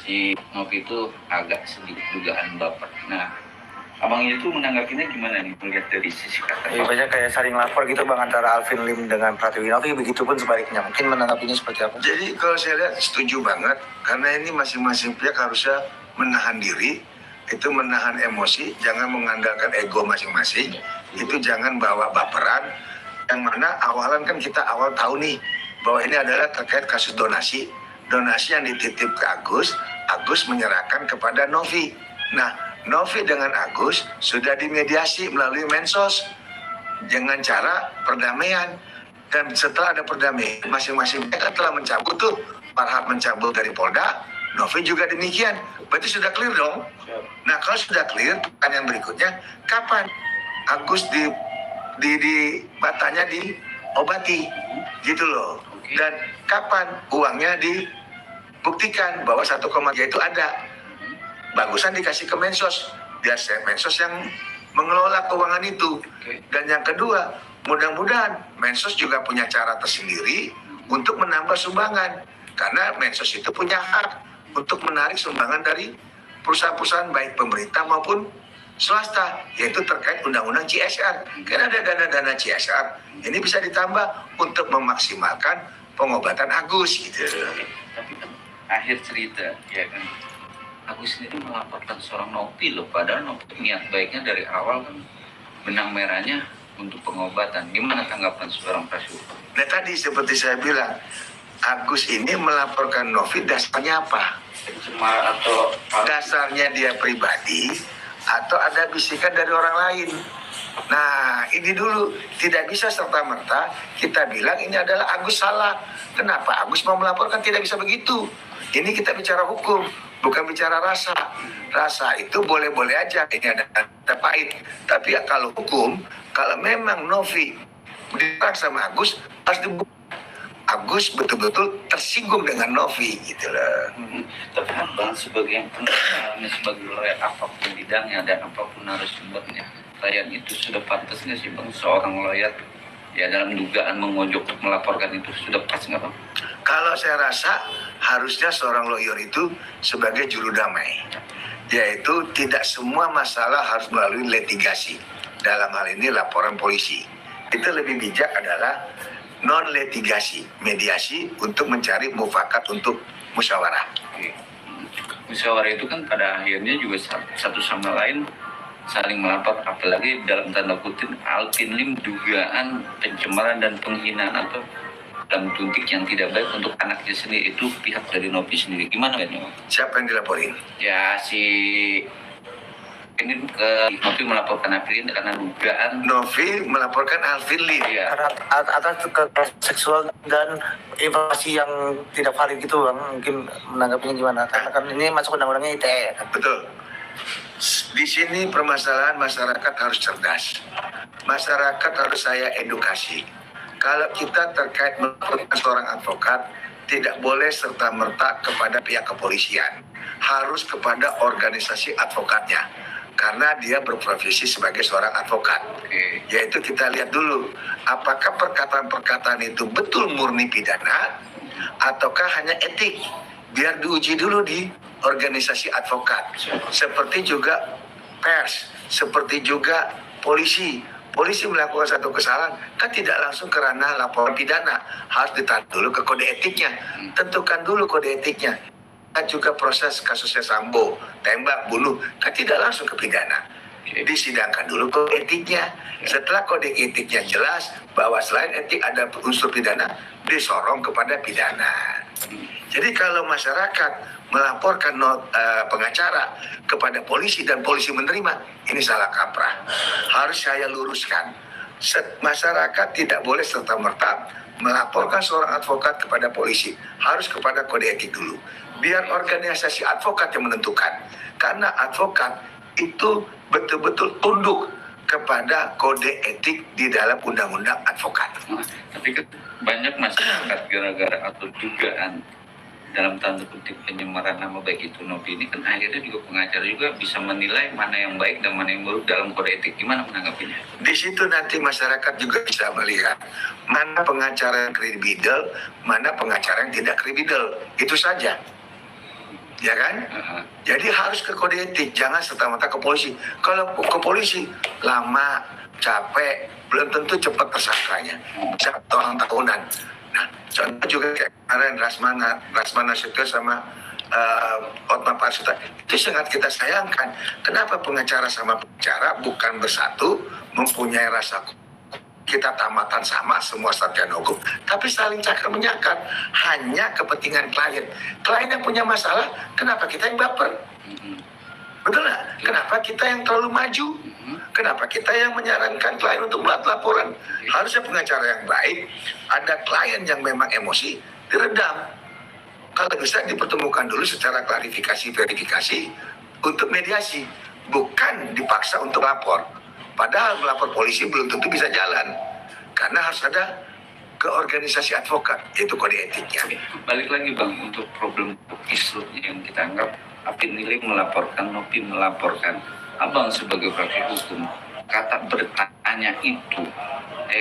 si Novi itu agak sedikit dugaan baper. Nah, abang itu menanggapinya gimana nih melihat dari sisi kata? Banyak kayak saling lapor gitu bang antara Alvin Lim dengan Pratiwi Novi, begitupun sebaliknya. Mungkin menanggapinya seperti apa? Jadi kalau saya lihat setuju banget, karena ini masing-masing pihak harusnya menahan diri, itu menahan emosi, jangan mengandalkan ego masing-masing, itu jangan bawa baperan, yang mana awalan kan kita awal tahu nih, bahwa ini adalah terkait kasus donasi yang dititip ke Agus menyerahkan kepada Novi. Nah, Novi dengan Agus sudah dimediasi melalui Mensos dengan cara perdamaian. Dan setelah ada perdamaian, masing-masing pihak telah mencabut tuh. Farhad mencabut dari Polda, Novi juga demikian. Berarti sudah clear dong. Nah, kalau sudah clear, pertanyaan berikutnya, kapan Agus batanya diobati? Gitu loh. Dan kapan uangnya dibuktikan bahwa 1,3 itu ada? Bagusan dikasih ke Mensos, biar Mensos yang mengelola keuangan itu. Dan yang kedua, mudah-mudahan Mensos juga punya cara tersendiri untuk menambah sumbangan, karena Mensos itu punya hak untuk menarik sumbangan dari perusahaan-perusahaan baik pemerintah maupun swasta, yaitu terkait undang-undang CSR. Karena ada dana-dana CSR, ini bisa ditambah untuk memaksimalkan pengobatan Agus gitu. Tapi kan akhir cerita, ya kan, Agus ini melaporkan seorang Novi loh, padahal Novi niat baiknya dari awal kan benang merahnya untuk pengobatan. Gimana tanggapan seorang Prasiwo? Nah tadi seperti saya bilang, Agus ini melaporkan Novi dasarnya apa? Cemara atau dasarnya dia pribadi atau ada bisikan dari orang lain. Nah ini dulu, tidak bisa serta-merta kita bilang ini adalah Agus salah. Kenapa Agus mau melaporkan? Tidak bisa begitu. Ini kita bicara hukum, bukan bicara rasa. Rasa itu boleh-boleh aja, ini ada pahit. Tapi ya kalau hukum, kalau memang Novi diserang sama Agus, harus dibuka. Agus betul-betul tersinggung dengan Novi gitu loh. Tapi kan bang, sebagai yang pernah sebagai lawyer apapun bidangnya dan apapun narasumbernya, klien itu sudah pantas nggak sih bang seorang lawyer ya dalam dugaan mengojok melaporkan itu sudah pas nggak bang? Kalau saya rasa harusnya seorang lawyer itu sebagai juru damai, yaitu tidak semua masalah harus melalui litigasi. Dalam hal ini laporan polisi. Itu lebih bijak adalah non litigasi, mediasi untuk mencari mufakat untuk musyawarah. Musyawarah itu kan pada akhirnya juga satu sama lain saling melapor, apalagi dalam tanda kutip Alvin Lim dugaan pencemaran dan penghinaan atau dalam tuntik yang tidak baik untuk anaknya sendiri, itu pihak dari Novi sendiri. Gimana kan? Siapa yang dilaporin? Ya si ini Novi melaporkan Alvin Lim karena dugaan Novi melaporkan Alvin Lim ya. Atas kekerasan seksual dan informasi yang tidak valid gitu bang, mungkin menanggapinya gimana? Karena kan ini masuk undang-undangnya ITE. Betul. Di sini permasalahan masyarakat harus cerdas. Masyarakat harus saya edukasi. Kalau kita terkait melaporkan seorang advokat, tidak boleh serta-merta kepada pihak kepolisian. Harus kepada organisasi advokatnya. Karena dia berprofesi sebagai seorang advokat. Yaitu kita lihat dulu, apakah perkataan-perkataan itu betul murni pidana, ataukah hanya etik. Biar diuji dulu di organisasi advokat. Seperti juga pers, seperti juga polisi. Polisi melakukan satu kesalahan, kan tidak langsung ke ranah laporan pidana. Harus ditahan dulu ke kode etiknya. Tentukan dulu kode etiknya. Juga proses kasusnya Sambo, tembak, bunuh, kan tidak langsung ke pidana. Disidangkan dulu kode etiknya. Setelah kode etiknya jelas bahwa selain etik ada unsur pidana, disorong kepada pidana. Jadi kalau masyarakat melaporkan pengacara kepada polisi dan polisi menerima, ini salah kaprah. Harus saya luruskan. Masyarakat tidak boleh serta-merta melaporkan seorang advokat kepada polisi. Harus kepada kode etik dulu. Biar organisasi advokat yang menentukan. Karena advokat itu betul-betul tunduk kepada kode etik di dalam undang-undang advokat. Tapi banyak masyarakat gara-gara atau dugaan dalam tanda kutip penyemaran nama baik itu Novi ini kan akhirnya juga pengacara juga bisa menilai mana yang baik dan mana yang buruk dalam kode etik. Gimana menanggapinya? Di situ nanti masyarakat juga bisa melihat mana pengacara yang kredibel, mana pengacara yang tidak kredibel. Itu saja. ya kan? Aha. Jadi harus ke kode etik, jangan serta-merta ke polisi. Kalau ke polisi lama, capek, belum tentu cepat tersangkanya. Bisa tahunan. Nah, contoh juga kayak kemarin Rasmana Nasution sama Hotma Paris itu sangat kita sayangkan. Kenapa pengacara sama pengacara bukan bersatu, mempunyai rasa kita tamatan sama, semua sarjana hukum, tapi saling cakar menyakar hanya kepentingan klien. Klien yang punya masalah, kenapa kita yang baper? Betul nggak? Kenapa kita yang terlalu maju? Kenapa kita yang menyarankan klien untuk membuat laporan? Harusnya pengacara yang baik, ada klien yang memang emosi, diredam. Kalau bisa dipertemukan dulu secara klarifikasi, verifikasi untuk mediasi, bukan dipaksa untuk lapor. Padahal melapor polisi belum tentu bisa jalan, karena harus ada ke organisasi advokat, yaitu kode etiknya. Balik lagi Bang, untuk problem isu yang kita anggap Apin Nilim melaporkan, Nopi melaporkan, Abang sebagai praktisi hukum, kata bertanya itu,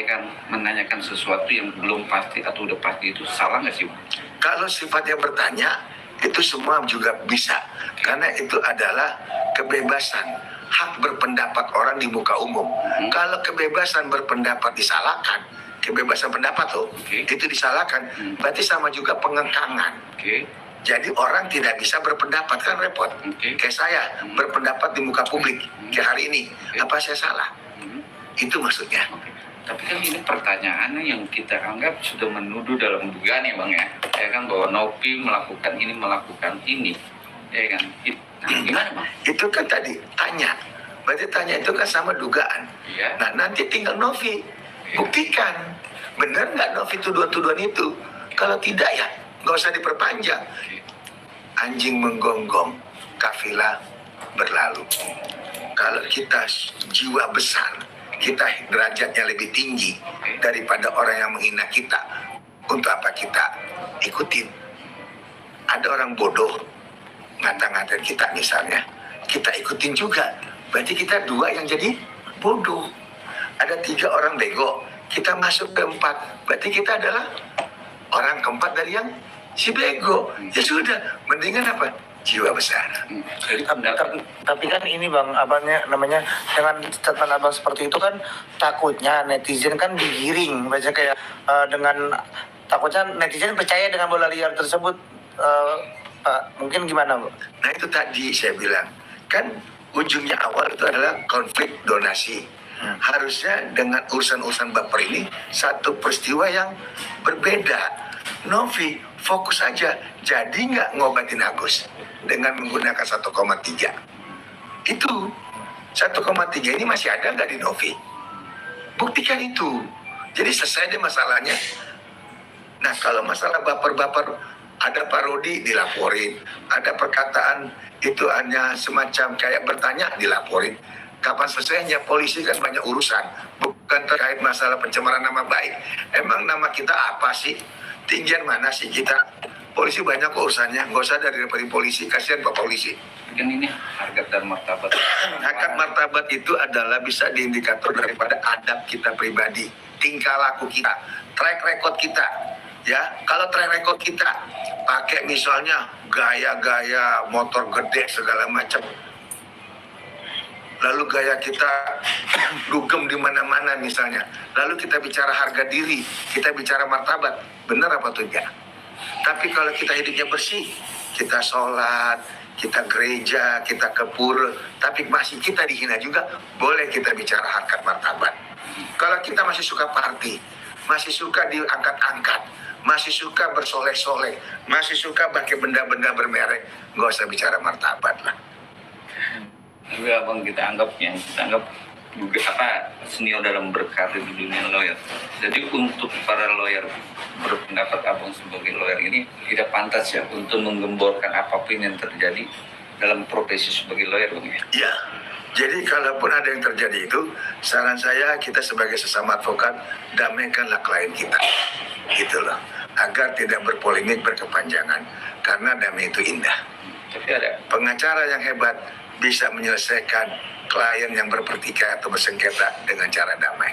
kan menanyakan sesuatu yang belum pasti atau udah pasti itu salah nggak sih Bang? Kalau sifatnya bertanya, itu semua juga bisa, karena itu adalah kebebasan, hak berpendapat orang di muka umum. Kalau kebebasan berpendapat disalahkan, kebebasan pendapat itu disalahkan, berarti sama juga pengengkangan. Jadi orang tidak bisa berpendapat, kan repot. Kayak saya berpendapat di muka publik kayak hari ini, apa saya salah? Itu maksudnya. Tapi kan ini pertanyaannya yang kita anggap sudah menuduh dalam dugaan ya Bang ya kan bahwa Nopi melakukan ini, ya kan? Gimana Bang? Itu kan tadi tanya, berarti tanya itu kan sama dugaan. Iya. Nah nanti tinggal Novi buktikan benar nggak Novi tuduhan-tuduhan itu. Kalau tidak ya nggak usah diperpanjang. Anjing menggonggong, kafilah berlalu. Kalau kita jiwa besar, kita derajatnya lebih tinggi daripada orang yang menghina kita, untuk apa kita ikutin? Ada orang bodoh ngata-ngatain kita misalnya, kita ikutin juga, berarti kita dua yang jadi bodoh. Ada 3 orang bego, kita masuk ke 4, berarti kita adalah orang keempat dari yang si bego. Ya sudah, mendingan apa? Jiwa besar. Tapi kan ini Bang, abangnya namanya dengan statement abang seperti itu kan takutnya netizen kan digiring, baca kayak dengan takutnya netizen percaya dengan bola liar tersebut, Pak. Mungkin gimana, Bu? Nah itu tadi saya bilang, kan ujungnya awal itu adalah konflik donasi. Harusnya dengan urusan-urusan baper ini satu peristiwa yang berbeda. Novi fokus aja, jadi nggak ngobatin Agus dengan menggunakan 1,3. Itu 1,3 ini masih ada nggak di Novi? Buktikan itu. Jadi selesai deh masalahnya. Nah kalau masalah baper-baper, ada parodi dilaporin, ada perkataan itu hanya semacam kayak bertanya dilaporin. Kapan selesainya? Polisi kan banyak urusan, bukan terkait masalah pencemaran nama baik. Emang nama kita apa sih? Tinggian mana sih kita? Polisi banyak urusannya, nggak usah dari polisi, kasihan Pak Polisi. Kan ini harkat dan martabat. Harkat martabat itu adalah bisa diindikator daripada adab kita pribadi, tingkah laku kita, track record kita. Ya, kalau track record kita pakai misalnya gaya-gaya motor gede segala macam, lalu gaya kita dugem di mana-mana misalnya, lalu kita bicara harga diri, kita bicara martabat, benar apa tidak? Tapi kalau kita hidupnya bersih, kita sholat, kita gereja, kita ke pura, tapi masih kita dihina juga, boleh kita bicara harkat martabat. Kalau kita masih suka party, masih suka diangkat-angkat, masih suka bersoleh-soleh, masih suka pakai benda-benda bermerek, nggak usah bicara martabat lah. Tapi abang kita anggap juga senior dalam berkarir di dunia lawyer. Jadi untuk para lawyer berpendapat abang sebagai lawyer ini tidak pantas ya untuk menggemborkan apapun yang terjadi dalam profesi sebagai lawyer, Bang ya. Ya, jadi kalaupun ada yang terjadi itu, saran saya kita sebagai sesama advokat damaikanlah klien kita, gitu loh, agar tidak berpolemik berkepanjangan, karena damai itu indah. Tapi ada Pengacara yang hebat bisa menyelesaikan klien yang berpertikaian atau bersengketa dengan cara damai.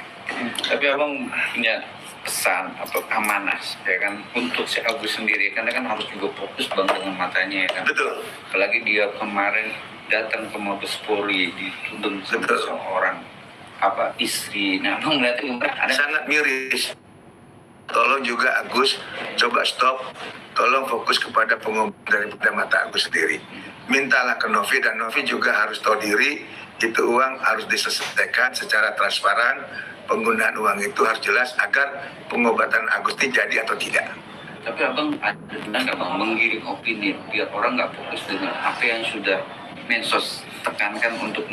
Tapi abang punya pesan atau amanah ya kan untuk si Agus sendiri, karena kan harus juga fokus bang dengan matanya ya kan. Betul. Apalagi dia kemarin datang ke Mabes Polri dituding sama Betul. seorang istri. Nah, abang melihatnya gimana? Ada Sangat miris. Tolong juga Agus, coba stop. Tolong fokus kepada pengobatan daripada mata Agus sendiri. Mintalah ke Novi, dan Novi juga harus tahu diri. Itu uang harus diselesaikan secara transparan. Penggunaan uang itu harus jelas agar pengobatan Agus ini jadi atau tidak. Tapi abang ada nggak bang menggiring opini biar orang nggak fokus dengan apa yang sudah Mensos tekankan untuk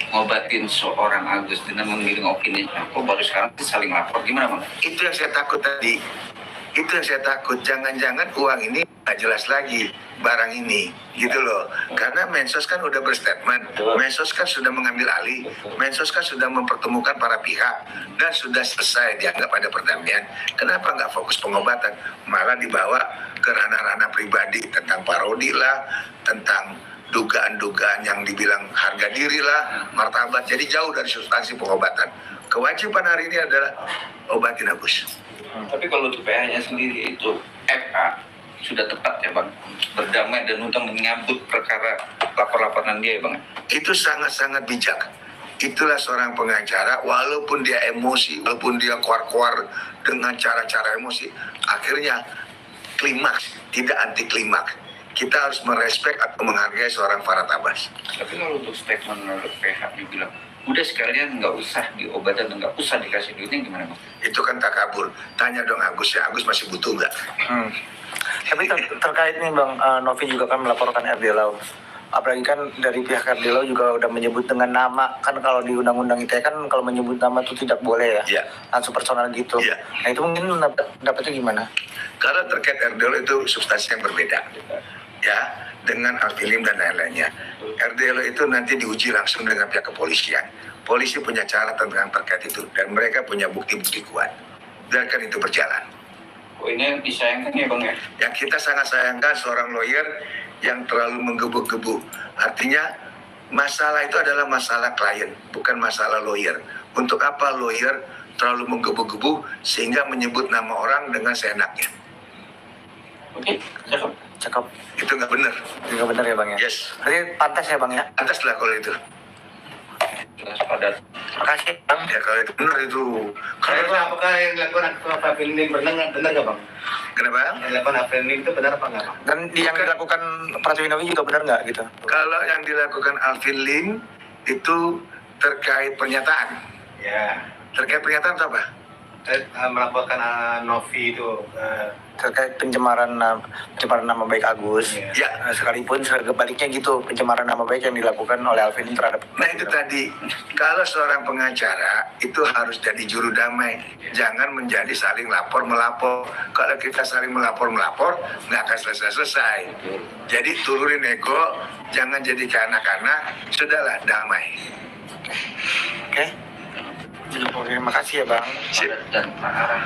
ngobatin seorang Agus dengan menggiring opini. Nah, kok baru sekarang sih saling lapor, gimana bang? Itu yang saya takut tadi. Itu yang saya takut. Jangan-jangan uang ini nggak jelas lagi barang ini, gitu loh. Karena Mensos kan udah berstatement, Mensos kan sudah mengambil alih, Mensos kan sudah mempertemukan para pihak dan sudah selesai dianggap ada perdamaian. Kenapa nggak fokus pengobatan, malah dibawa ke ranah-ranah pribadi tentang parodi lah, tentang dugaan-dugaan yang dibilang harga diri lah, martabat. Jadi jauh dari substansi pengobatan. Kewajiban hari ini adalah obatin Agus. Tapi kalau untuk PH-nya sendiri itu FA sudah tepat ya bang, berdamai dan untuk menyambut perkara lapor-laporan dia ya bang. Itu sangat-sangat bijak. Itulah seorang pengacara, walaupun dia emosi, walaupun dia kuar-kuar dengan cara-cara emosi, akhirnya klimaks, tidak anti klimaks. Kita harus merespek atau menghargai seorang Farhad Abbas. Tapi kalau untuk statement menurut PH dia bilang, udah sekalian nggak usah diobatin dan nggak usah dikasih duitnya, gimana bang? Itu kan takabur. Tanya dong Agus ya, Agus masih butuh nggak? Tapi terkait nih Bang, Novi juga kan melaporkan RD Lau. Apalagi kan dari pihak RD Lau juga udah menyebut dengan nama. Kan kalau di Undang-Undang ITE kan kalau menyebut nama itu tidak boleh ya. Iya. Langsung personal gitu. Iya. Nah itu mungkin dapatnya gimana? Karena terkait RDL itu substansi yang berbeda. Ya, dengan Alfilim dan lain-lainnya. RDL itu nanti diuji langsung dengan pihak kepolisian. Polisi punya cara tentang terkait itu dan mereka punya bukti-bukti kuat. Biarkan itu berjalan. Oh, ini yang disayangkan ya bang ya. Yang kita sangat sayangkan seorang lawyer yang terlalu menggebu-gebu. Artinya masalah itu adalah masalah klien, bukan masalah lawyer. Untuk apa lawyer terlalu menggebu-gebu sehingga menyebut nama orang dengan seenaknya? Oke, cakep. Cakep. Itu nggak benar. Juga benar ya Bang ya? Yes. Berarti pantas ya Bang ya? Atas lah kalau itu. Jelas padat. Makasih Bang. Ya kalau itu benar itu. Kalau Kalau apakah yang dilakukan Alvin Lim benar nggak bang? kenapa? Yang dilakukan Alvin Lim itu benar apa nggak bang? Dan yang dilakukan Pratwinowi juga benar nggak gitu? Kalau yang dilakukan Alvin Lim itu terkait pernyataan. Ya, Terkait pernyataan itu apa? melaporkan Novi itu. Terkait pencemaran nama baik Agus. Iya. Ya. Sekalipun sebaliknya gitu, pencemaran nama baik yang dilakukan oleh Alvin terhadap. Nah itu tadi, kalau seorang pengacara itu harus jadi juru damai. Jangan menjadi saling lapor-melapor. Kalau kita saling melapor-melapor, nggak akan selesai-selesai. Jadi turunin ego, jangan jadi kanak-kanak, sudahlah damai. Oke. Terima kasih ya Bang. Sip. Dan parah.